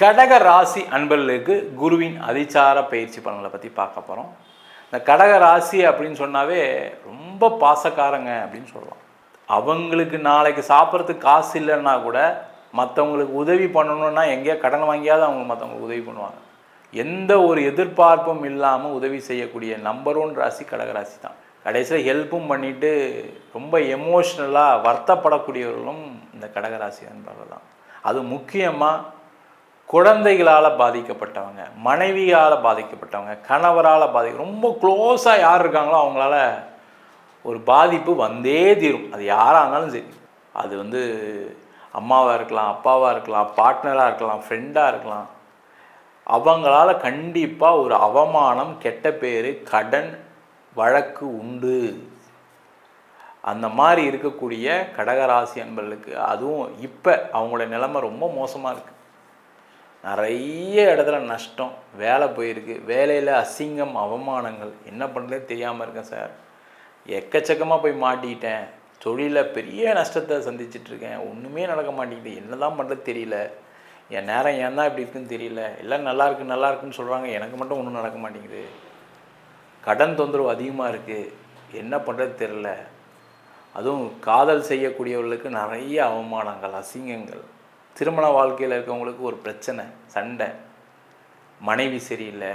கடக ராசி அன்பர்களுக்கு குருவின் அதிசார பயிற்சி பலன்களை பற்றி பார்க்க போகிறோம். இந்த கடக ராசி அப்படின்னு சொன்னாவே ரொம்ப பாசக்காரங்க அப்படின்னு சொல்லலாம். அவங்களுக்கு நாளைக்கு சாப்பிட்றதுக்கு காசு இல்லைன்னா கூட மற்றவங்களுக்கு உதவி பண்ணணுன்னா எங்கேயா கடன் வாங்கியாவது அவங்க மற்றவங்களுக்கு உதவி பண்ணுவாங்க. எந்த ஒரு எதிர்பார்ப்பும் இல்லாமல் உதவி செய்யக்கூடிய நம்பர் 1 ராசி கடகராசி தான். கடைசியில் ஹெல்ப்பும் பண்ணிவிட்டு ரொம்ப எமோஷ்னலாக வருத்தப்படக்கூடியவர்களும் இந்த கடகராசி நண்பர்கள் தான். அது முக்கியமாக குழந்தைகளால் பாதிக்கப்பட்டவங்க, மனைவியால் பாதிக்கப்பட்டவங்க, கணவரால் ரொம்ப க்ளோஸாக யார் இருக்காங்களோ அவங்களால ஒரு பாதிப்பு வந்தே தீரும். அது யாராக இருந்தாலும் சரி, அது அம்மாவாக இருக்கலாம், அப்பாவாக இருக்கலாம், பார்ட்னராக இருக்கலாம், ஃப்ரெண்டாக இருக்கலாம். அவங்களால கண்டிப்பாக ஒரு அவமானம், கெட்ட பேர், கடன் வழக்கு உண்டு. அந்த மாதிரி இருக்கக்கூடிய கடகராசி அன்பர்களுக்கு அதுவும் இப்போ அவங்களோட நிலைமை ரொம்ப மோசமாக இருக்குது. நிறைய இடத்துல நஷ்டம், வேலை போயிருக்கு, வேலையில் அசிங்கம், அவமானங்கள், என்ன பண்ணுறதே தெரியாமல் இருக்கேன் சார், எக்கச்சக்கமாக போய் மாட்டிக்கிட்டேன், தொழிலில் பெரிய நஷ்டத்தை சந்திச்சிட்ருக்கேன், ஒன்றுமே நடக்க மாட்டேங்குது, என்ன தான் பண்ணுறது தெரியல, என் நேரம் ஏன் தான் இப்படி இருக்குன்னு தெரியல, எல்லாம் நல்லா இருக்குன்னு சொல்கிறாங்க, எனக்கு மட்டும் ஒன்றும் நடக்க மாட்டேங்குது, கடன் தொந்தரவு அதிகமாக இருக்குது, என்ன பண்ணுறது தெரியல. அதுவும் காதல் செய்யக்கூடியவர்களுக்கு நிறைய அவமானங்கள், அசிங்கங்கள், திருமண வாழ்க்கையில் இருக்கவங்களுக்கு ஒரு பிரச்சனை, சண்டை, மனைவி சரியில்லை,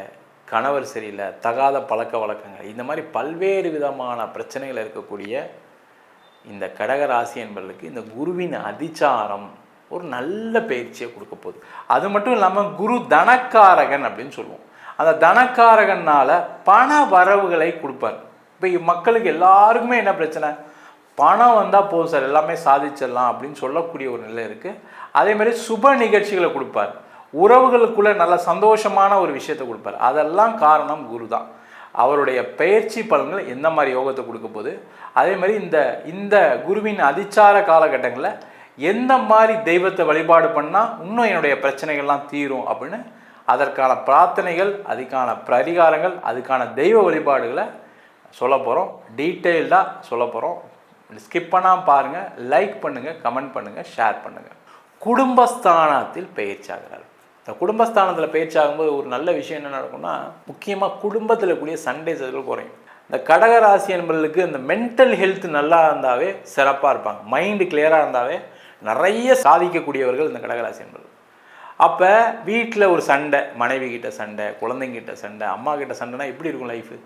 கணவர் சரியில்லை, தகாத பழக்க வழக்கங்கள், இந்த மாதிரி பல்வேறு விதமான பிரச்சனைகள் இருக்கக்கூடிய இந்த கடகராசி என்பவர்களுக்கு இந்த குருவின் அதிசாரம் ஒரு நல்ல பயிற்சியை கொடுக்க போகுது. அது மட்டும் இல்லாமல் குரு தனக்காரகன் அப்படின்னு சொல்லுவோம். அந்த தனக்காரகனால் பண வரவுகளை கொடுப்பார். இப்போ மக்களுக்கு எல்லாருக்குமே என்ன பிரச்சனை, பணம் வந்தால் போதும் சார், எல்லாமே சாதிச்சிடலாம் அப்படின்னு சொல்லக்கூடிய ஒரு நிலை இருக்குது. அதேமாதிரி சுப நிகழ்ச்சிகளை கொடுப்பார், உறவுகளுக்குள்ளே நல்ல சந்தோஷமான ஒரு விஷயத்தை கொடுப்பார். அதெல்லாம் காரணம் குரு தான். அவருடைய பயிற்சி பலன்கள் எந்த மாதிரி யோகத்தை கொடுக்க போகுது, அதே மாதிரி இந்த குருவின் அதிசார காலகட்டங்களில் எந்த மாதிரி தெய்வத்தை வழிபாடு பண்ணால் இன்னும் என்னுடைய பிரச்சனைகள்லாம் தீரும் அப்படின்னு அதற்கான பிரார்த்தனைகள், அதுக்கான பரிகாரங்கள், அதுக்கான தெய்வ வழிபாடுகளை சொல்ல போகிறோம். டீட்டெயில்டாக சொல்ல போகிறோம். ஸ்கிப் பண்ணாமல் பாருங்கள், லைக் பண்ணுங்கள், கமெண்ட் பண்ணுங்கள், ஷேர் பண்ணுங்கள். குடும்பஸ்தானத்தில் பயிற்சி ஆகிறார். இந்த குடும்பஸ்தானத்தில் பயிற்சி ஆகும்போது ஒரு நல்ல விஷயம் என்ன நடக்கும்னா, முக்கியமாக குடும்பத்தில் இருக்கக்கூடிய சண்டை சச்சரவுகள் குறையும். இந்த கடகராசி என்பவர்களுக்கு இந்த மென்டல் ஹெல்த் நல்லா இருந்தாவே சிறப்பாக இருப்பாங்க. மைண்டு கிளியராக இருந்தாவே நிறைய சாதிக்கக்கூடியவர்கள் இந்த கடகராசி என்பவர்கள். அப்போ வீட்டில் ஒரு சண்டை, மனைவி கிட்ட சண்டை, குழந்தைங்கிட்ட சண்டை, அம்மா கிட்ட சண்டைனா எப்படி இருக்கும் லைஃபு?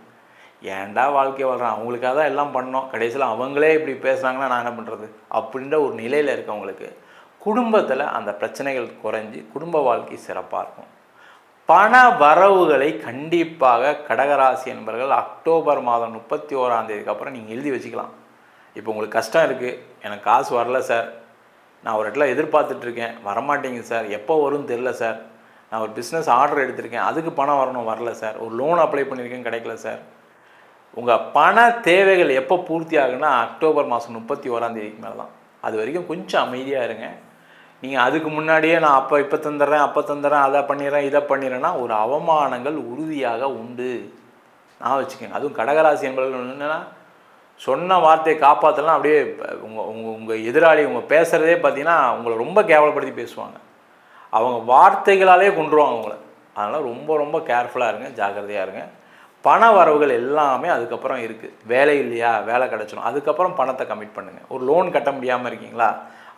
ஏன்டா வாழ்க்கையை வாழ்கிறான், அவங்களுக்காக தான் எல்லாம் பண்ணோம், கடைசியில் அவங்களே இப்படி பேசுகிறாங்கன்னா நான் என்ன பண்ணுறது அப்படின்ற ஒரு நிலையில் இருக்கவங்களுக்கு குடும்பத்தில் அந்த பிரச்சனைகள் குறைஞ்சி குடும்ப வாழ்க்கை சிறப்பாக இருக்கும். பண வரவுகளை கண்டிப்பாக கடகராசி என்பவர்கள் அக்டோபர் மாதம் 31 அப்புறம் நீங்கள் எழுதி வச்சுக்கலாம். இப்போ உங்களுக்கு கஷ்டம் இருக்குது, எனக்கு காசு வரல சார், நான் ஒரு இடத்துல எதிர்பார்த்துட்ருக்கேன், வரமாட்டேங்குது சார், எப்போ வரும்னு தெரில சார், நான் ஒரு பிஸ்னஸ் ஆர்டர் எடுத்திருக்கேன், அதுக்கு பணம் வரணும், வரல சார், ஒரு லோன் அப்ளை பண்ணியிருக்கேன், கிடைக்கல சார். உங்கள் பண தேவைகள் எப்போ பூர்த்தி ஆகுன்னா அக்டோபர் மாதம் 31 மேலே தான். அது வரைக்கும் கொஞ்சம் அமைதியாக இருங்க. நீங்கள் அதுக்கு முன்னாடியே நான் இப்போ தந்துடுறேன், அதை பண்ணிடுறேன், இதை பண்ணிடுறேன்னா ஒரு அவமானங்கள் உறுதியாக உண்டு. நான் வச்சுக்கோங்க. அதுவும் கடகராசி என்பவர்கள் என்னென்னா, சொன்ன வார்த்தையை காப்பாற்றலாம், அப்படியே உங்கள் எதிராளி உங்கள் பேசுகிறதே பார்த்தீங்கன்னா உங்களை ரொம்ப கேவலப்படுத்தி பேசுவாங்க. அவங்க வார்த்தைகளாலே கொண்டுருவாங்க உங்களை. அதனால் ரொம்ப ரொம்ப கேர்ஃபுல்லாக இருங்க, ஜாக்கிரதையாக இருங்க. பண வரவுகள் எல்லாமே அதுக்கப்புறம் இருக்குது. வேலை இல்லையா, வேலை கிடச்சிடும், அதுக்கப்புறம் பணத்தை கமிட் பண்ணுங்கள். ஒரு லோன் கட்ட முடியாமல் இருக்கீங்களா,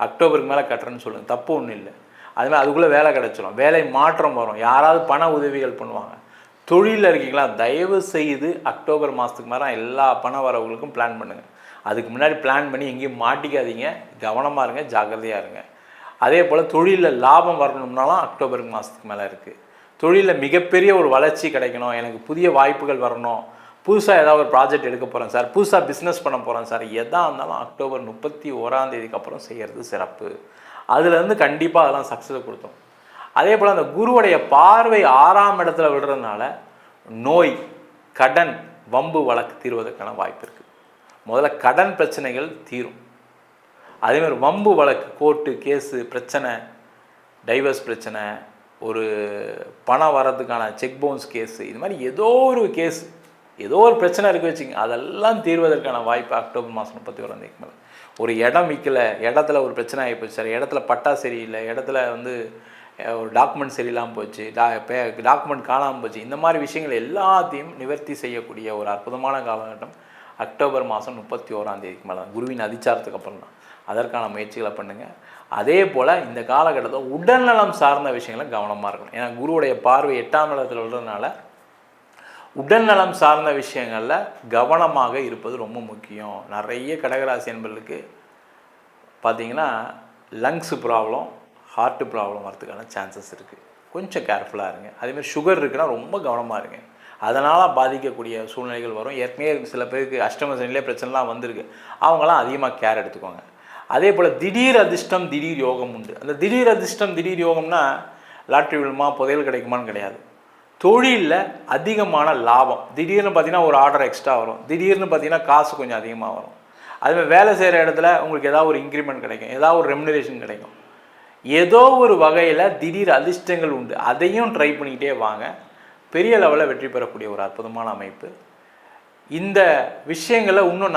அக்டோபருக்கு மேலே கட்டுறேன்னு சொல்லுங்கள், தப்பு ஒன்றும் இல்லை. அதுமாதிரி அதுக்குள்ளே வேலை கிடச்சிடும், வேலை மாற்றம் வரும், யாராவது பண உதவிகள் பண்ணுவாங்க. தொழிலில் இருக்கீங்களா, தயவு செய்து அக்டோபர் மாதத்துக்கு மேலே எல்லா பண வரவுகளுக்கும் பிளான் பண்ணுங்கள். அதுக்கு முன்னாடி பிளான் பண்ணி எங்கேயும் மாட்டிக்காதீங்க, கவனமாக இருங்க, ஜாக்கிரதையாக இருங்க. அதே போல் தொழிலில் லாபம் வரணும்னாலும் அக்டோபருக்கு மாதத்துக்கு மேலே இருக்குது. தொழிலில் மிகப்பெரிய ஒரு வளர்ச்சி கிடைக்கணும், எனக்கு புதிய வாய்ப்புகள் வரணும், புதுசாக ஏதாவது ஒரு ப்ராஜெக்ட் எடுக்க போகிறேன் சார், புதுசாக பிஸ்னஸ் பண்ண போகிறேன் சார், எதாக இருந்தாலும் அக்டோபர் 31 அப்புறம் செய்கிறது சிறப்பு. அதுலேருந்து கண்டிப்பாக அதெல்லாம் சக்ஸஸ் கொடுத்தோம். அதே போல் அந்த குருவுடைய பார்வை 6ஆம் இடத்துல விடுறதுனால நோய், கடன், வம்பு வழக்கு தீர்வதற்கான வாய்ப்பு இருக்குது. முதல்ல கடன் பிரச்சனைகள் தீரும். அதேமாதிரி வம்பு வழக்கு, கோர்ட்டு கேஸு பிரச்சனை, டைவர்ஸ் பிரச்சனை, ஒரு பணம் வரதுக்கான செக் பவுன்ஸ் கேஸு, இது மாதிரி ஏதோ ஒரு கேஸ், ஏதோ ஒரு பிரச்சனை இருக்குது வச்சுங்க, அதெல்லாம் தீர்வதற்கான வாய்ப்பு அக்டோபர் மாதம் 31 மேலே. ஒரு இடம் விற்கலை, இடத்துல ஒரு பிரச்சனை ஆகிப்போச்சு சார், இடத்துல பட்டா சரியில்லை, இடத்துல ஒரு டாக்குமெண்ட் சரியில்லாமல் போச்சு, டாக்குமெண்ட் காணாமல் போச்சு, இந்த மாதிரி விஷயங்கள் எல்லாத்தையும் நிவர்த்தி செய்யக்கூடிய ஒரு அற்புதமான காலகட்டம் அக்டோபர் மாதம் 31 மேலே தான், குருவின் அதிச்சாரத்துக்கு அப்புறம் தான். அதற்கான முயற்சிகளை பண்ணுங்கள். அதே போல் இந்த காலகட்டத்தில் உடல்நலம் சார்ந்த விஷயங்களை கவனமாக இருக்கணும். ஏன்னா குருவுடைய பார்வை 8ஆம் இடத்தில் உள்ளதுனால உடல்நலம் சார்ந்த விஷயங்களில் கவனமாக இருப்பது ரொம்ப முக்கியம். நிறைய கடகராசி என்பர்களுக்கு பார்த்திங்கன்னா லங்ஸு ப்ராப்ளம், ஹார்ட்டு ப்ராப்ளம் வரதுக்கான சான்சஸ் இருக்குது. கொஞ்சம் கேர்ஃபுல்லாக இருங்க. அதேமாதிரி சுகர் இருக்குன்னா ரொம்ப கவனமாக இருங்க. அதனால் பாதிக்கக்கூடிய சூழ்நிலைகள் வரும். ஏற்கனவே சில பேருக்கு அஷ்டம சனிலே பிரச்சனைலாம் வந்திருக்கு. அவங்களாம் அதிகமாக கேர் எடுத்துக்கோங்க. அதே போல் திடீர் அதிர்ஷ்டம், திடீர் யோகம் உண்டு. அந்த திடீர் அதிர்ஷ்டம், திடீர் யோகம்னா லாட்ரி விழுமா, புதையல் கிடைக்குமான்னு கிடையாது. தொழிலில் அதிகமான லாபம். திடீர்னு பார்த்திங்கன்னா ஒரு ஆர்டர் எக்ஸ்ட்ரா வரும். திடீர்னு பார்த்திங்கன்னா காசு கொஞ்சம் அதிகமாக வரும். அதுமாதிரி வேலை செய்கிற இடத்துல உங்களுக்கு ஏதாவது ஒரு இன்க்ரிமெண்ட் கிடைக்கும், ஏதாவது ஒரு ரெம்யூனரேஷன் கிடைக்கும். ஏதோ ஒரு வகையில் திடீர் அதிர்ஷ்டங்கள் உண்டு. அதையும் ட்ரை பண்ணிக்கிட்டே வாங்க. பெரிய லெவலில் வெற்றி பெறக்கூடிய ஒரு அற்புதமான அமைப்பு. இந்த விஷயங்களை இன்னும்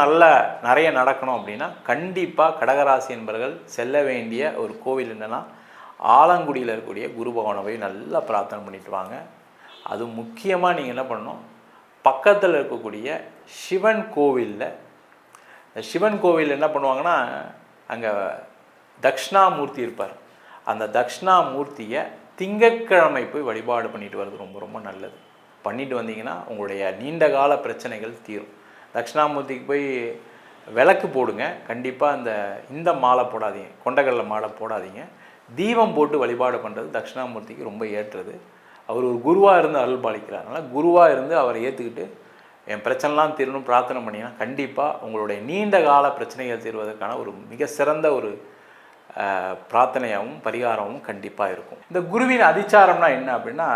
நிறைய நடக்கணும் அப்படின்னா கண்டிப்பாக கடகராசி என்பவர்கள் செல்ல வேண்டிய ஒரு கோவில் என்னென்னா ஆலங்குடியில் இருக்கக்கூடிய குரு பகவானை போய் நல்லா பிரார்த்தனை பண்ணிட்டு வாங்க. அது முக்கியமாக நீங்கள் என்ன பண்ணணும், பக்கத்தில் இருக்கக்கூடிய சிவன் கோவிலில், சிவன் கோவில் என்ன பண்ணுவாங்கன்னா அங்கே தக்ஷணாமூர்த்தி இருப்பார். அந்த தக்ஷணாமூர்த்தியை திங்கட்கிழமை போய் வழிபாடு பண்ணிட்டு வர்றது ரொம்ப ரொம்ப நல்லது. பண்ணிட்டு வந்தீங்கன்னா உங்களுடைய நீண்ட கால பிரச்சனைகள் தீரும். தட்சிணாமூர்த்திக்கு போய் விளக்கு போடுங்க. கண்டிப்பாக இந்த மாலை போடாதீங்க, கொண்டக்கடலை மாலை போடாதீங்க. தீபம் போட்டு வழிபாடு பண்ணுறது தட்சிணாமூர்த்திக்கு ரொம்ப ஏற்றது. அவர் ஒரு குருவாக இருந்து அருள் பாலிக்கிறார். அதனால் குருவாக இருந்து அவரை ஏற்றுக்கிட்டு என் பிரச்சனைலாம் தீரணும் பிரார்த்தனை பண்ணிங்கன்னா கண்டிப்பாக உங்களுடைய நீண்ட கால பிரச்சனைகள் தீர்வதற்கான ஒரு மிக சிறந்த ஒரு பிரார்த்தனையாகவும் பரிகாரமும் கண்டிப்பாக இருக்கும். இந்த குருவின் அதிச்சாரம்னா என்ன அப்படின்னா,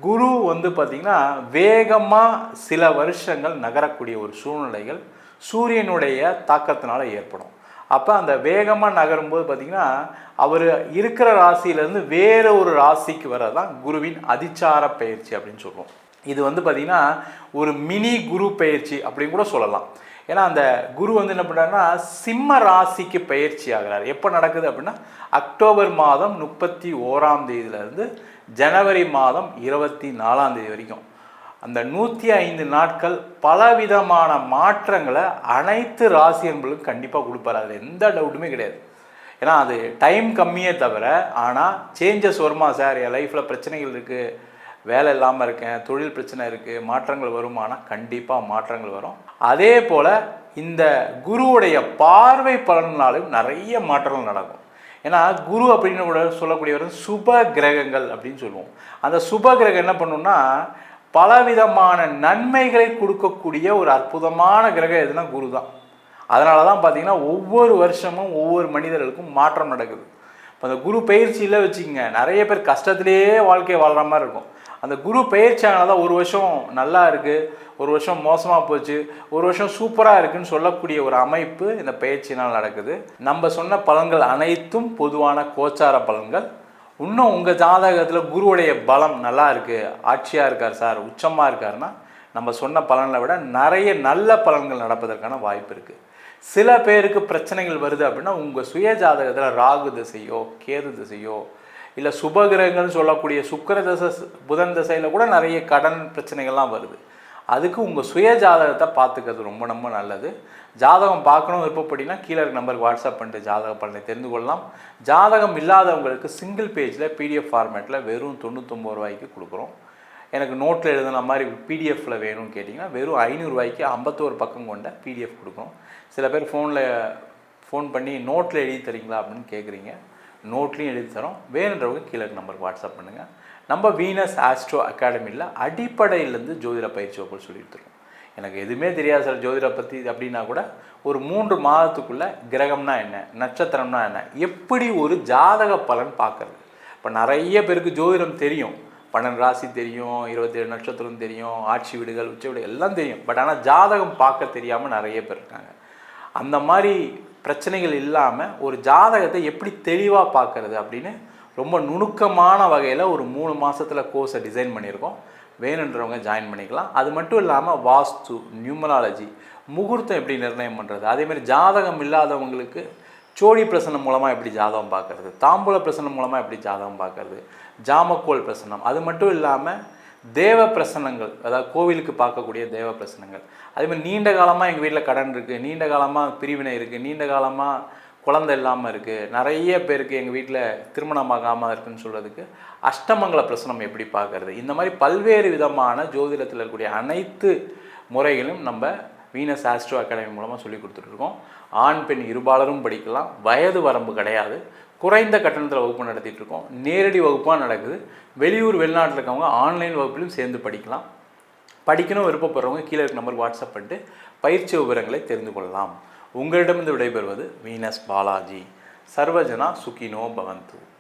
குரு பார்த்திங்கன்னா வேகமாக சில வருஷங்கள் நகரக்கூடிய ஒரு சூழ்நிலைகள் சூரியனுடைய தாக்கத்தினால ஏற்படும். அப்போ அந்த வேகமாக நகரும்போது பார்த்திங்கன்னா அவர் இருக்கிற ராசியிலேருந்து வேறு ஒரு ராசிக்கு வரதான் குருவின் அதிச்சார பயிற்சி அப்படின்னு சொல்லுவோம். இது பார்த்திங்கன்னா ஒரு மினி குரு பயிற்சி அப்படின்னு கூட சொல்லலாம். ஏன்னா அந்த குரு என்ன பண்ணுறாருன்னா சிம்ம ராசிக்கு பயிற்சி ஆகிறார். எப்போ நடக்குது அப்படின்னா அக்டோபர் மாதம் 31 ஜனவரி மாதம் 24 வரைக்கும் அந்த 105 நாட்கள் பலவிதமான மாற்றங்களை அனைத்து ராசி என்பர்களுக்கும் கண்டிப்பாக கொடுப்பார். அதில் எந்த டவுட்டுமே கிடையாது. ஏன்னா அது டைம் கம்மியே தவிர, ஆனால் சேஞ்சஸ் வருமா சார், என் லைஃப்பில் பிரச்சனைகள் இருக்குது, வேலை இல்லாமல் இருக்கேன், தொழில் பிரச்சனை இருக்குது, மாற்றங்கள் வருமானா கண்டிப்பாக மாற்றங்கள் வரும். அதே போல் இந்த குருவுடைய பார்வை பலனாலும் நிறைய மாற்றங்கள் நடக்கும். ஏன்னா குரு அப்படின்னு கூட சொல்லக்கூடியவர் சுப கிரகங்கள் அப்படின்னு சொல்லுவோம். அந்த சுப கிரகம் என்ன பண்ணுன்னா பலவிதமான நன்மைகளை கொடுக்கக்கூடிய ஒரு அற்புதமான கிரகம் எதுனா குரு தான். அதனால தான் பார்த்தீங்கன்னா ஒவ்வொரு வருஷமும் ஒவ்வொரு மனிதர்களுக்கும் மாற்றம் நடக்குது. இப்போ அந்த குரு பயிற்சியில் வச்சுக்கோங்க, நிறைய பேர் கஷ்டத்திலேயே வாழ்க்கையை வாழ்கிற மாதிரி இருக்கும். அந்த குரு பயிற்சி ஆனால் தான் ஒரு வருஷம் நல்லா இருக்குது, ஒரு வருஷம் மோசமாக போச்சு, ஒரு வருஷம் சூப்பராக இருக்குதுன்னு சொல்லக்கூடிய ஒரு அமைப்பு இந்த பயிற்சினால் நடக்குது. நம்ம சொன்ன பலன்கள் அனைத்தும் பொதுவான கோச்சார பலன்கள். இன்னும் உங்கள் ஜாதகத்தில் குருவுடைய பலம் நல்லா இருக்குது, ஆட்சியாக இருக்கார் சார், உச்சமாக இருக்காருன்னா நம்ம சொன்ன பலனை விட நிறைய நல்ல பலன்கள் நடப்பதற்கான வாய்ப்பு இருக்குது. சில பேருக்கு பிரச்சனைகள் வருது அப்படின்னா உங்கள் சுய ஜாதகத்தில் ராகு திசையோ கேது திசையோ இல்லை சுபகிரகங்கள்னு சொல்லக்கூடிய சுக்கிர தசை புதன் தசையில் கூட நிறைய கடன் பிரச்சனைகள்லாம் வருது. அதுக்கு உங்கள் சுய ஜாதகத்தை பார்த்துக்கிறது ரொம்ப ரொம்ப நல்லது. ஜாதகம் பார்க்கணும் விருப்பப்படினா கீழே இருக்க நம்பருக்கு வாட்ஸ்அப் பண்ணிட்டு ஜாதக பலனை தெரிந்து கொள்ளலாம். ஜாதகம் இல்லாதவங்களுக்கு சிங்கிள் பேஜில் பிடிஎஃப் ஃபார்மேட்டில் வெறும் 99 ரூபாய்க்கு கொடுக்குறோம். எனக்கு நோட்டில் எழுதுன மாதிரி பிடிஎஃப்பில் வேணும்னு கேட்டிங்கன்னா வெறும் 500 ரூபாய்க்கு 51 பக்கம் கொண்ட பிடிஎஃப் கொடுக்குறோம். சில பேர் ஃபோன் பண்ணி நோட்டில் எழுதி தரீங்களா அப்படின்னு கேட்குறீங்க. நோட்லேயும் எழுதி தரோம். வேணுன்றவங்க கீழே நம்பருக்கு வாட்ஸ்அப் பண்ணுங்கள். நம்ம வீனஸ் ஆஸ்ட்ரோ அகாடமியில் அடிப்படையிலேருந்து ஜோதிட பயிற்சி வகுப்பு சொல்லியிருக்கிறோம். எனக்கு எதுவுமே தெரியாது சார் ஜோதிட பற்றி அப்படின்னா கூட ஒரு 3 மாதத்துக்குள்ளே கிரகம்னா என்ன, நட்சத்திரம்னா என்ன, எப்படி ஒரு ஜாதக பலன் பார்க்குறது. இப்போ நிறைய பேருக்கு ஜோதிடம் தெரியும், 12 ராசி தெரியும், 27 நட்சத்திரம் தெரியும், ஆட்சி வீடுகள் உச்ச வீடு எல்லாம் தெரியும். பட் ஆனால் ஜாதகம் பார்க்க தெரியாமல் நிறைய பேர் இருக்காங்க. அந்த மாதிரி பிரச்சனைகள் இல்லாமல் ஒரு ஜாதகத்தை எப்படி தெளிவாக பார்க்குறது அப்படின்னு ரொம்ப நுணுக்கமான வகையில் ஒரு 3 மாதத்தில் கோர்ஸை டிசைன் பண்ணியிருக்கோம். வேணுன்றவங்க ஜாயின் பண்ணிக்கலாம். அது மட்டும் இல்லாமல் வாஸ்து, நியூமராலஜி, முகூர்த்தம் எப்படி நிர்ணயம் பண்ணுறது, அதேமாதிரி ஜாதகம் இல்லாதவங்களுக்கு சோழி பிரசனம் மூலமாக எப்படி ஜாதகம் பார்க்கறது, தாம்பூல பிரசனம் மூலமாக எப்படி ஜாதகம் பார்க்கறது, ஜாமக்கோல் பிரசனம், அது மட்டும் இல்லாமல் தேவ பிரசனங்கள், அதாவது கோவிலுக்கு பார்க்கக்கூடிய தேவ பிரசனங்கள். அதேமாதிரி நீண்ட காலமாக எங்கள் வீட்டில் கடன் இருக்குது, நீண்ட காலமாக பிரிவினை இருக்குது, நீண்ட காலமாக குழந்தை இல்லாமல் இருக்குது, நிறைய பேருக்கு எங்கள் வீட்டில் திருமணமாகாமல் இருக்குதுன்னு சொல்கிறதுக்கு அஷ்டமங்கல பிரசனம் எப்படி பார்க்கறது, இந்த மாதிரி பல்வேறு விதமான ஜோதிடத்தில் இருக்கக்கூடிய அனைத்து முறைகளும் நம்ம வீனஸ் ஆஸ்ட்ரோ அகாடமி மூலமாக சொல்லி கொடுத்துட்ருக்கோம். ஆண் பெண் இருபாலரும் படிக்கலாம், வயது வரம்பு கிடையாது, குறைந்த கட்டணத்தில் வகுப்பு நடத்திட்டுருக்கோம், நேரடி வகுப்பாக நடக்குது. வெளியூர் வெளிநாட்டில் இருக்கவங்க ஆன்லைன் வகுப்பிலும் சேர்ந்து படிக்கலாம். படிக்கணும் விருப்பப்படுறவங்க கீழே இருக்க நம்பருக்கு வாட்ஸ்அப் பண்ணிட்டு பயிற்சி விவரங்களை தெரிந்து கொள்ளலாம். உங்களிடமிருந்து விடைபெறுவது வீனஸ் பாலாஜி. சர்வஜனா சுகினோ பவந்து.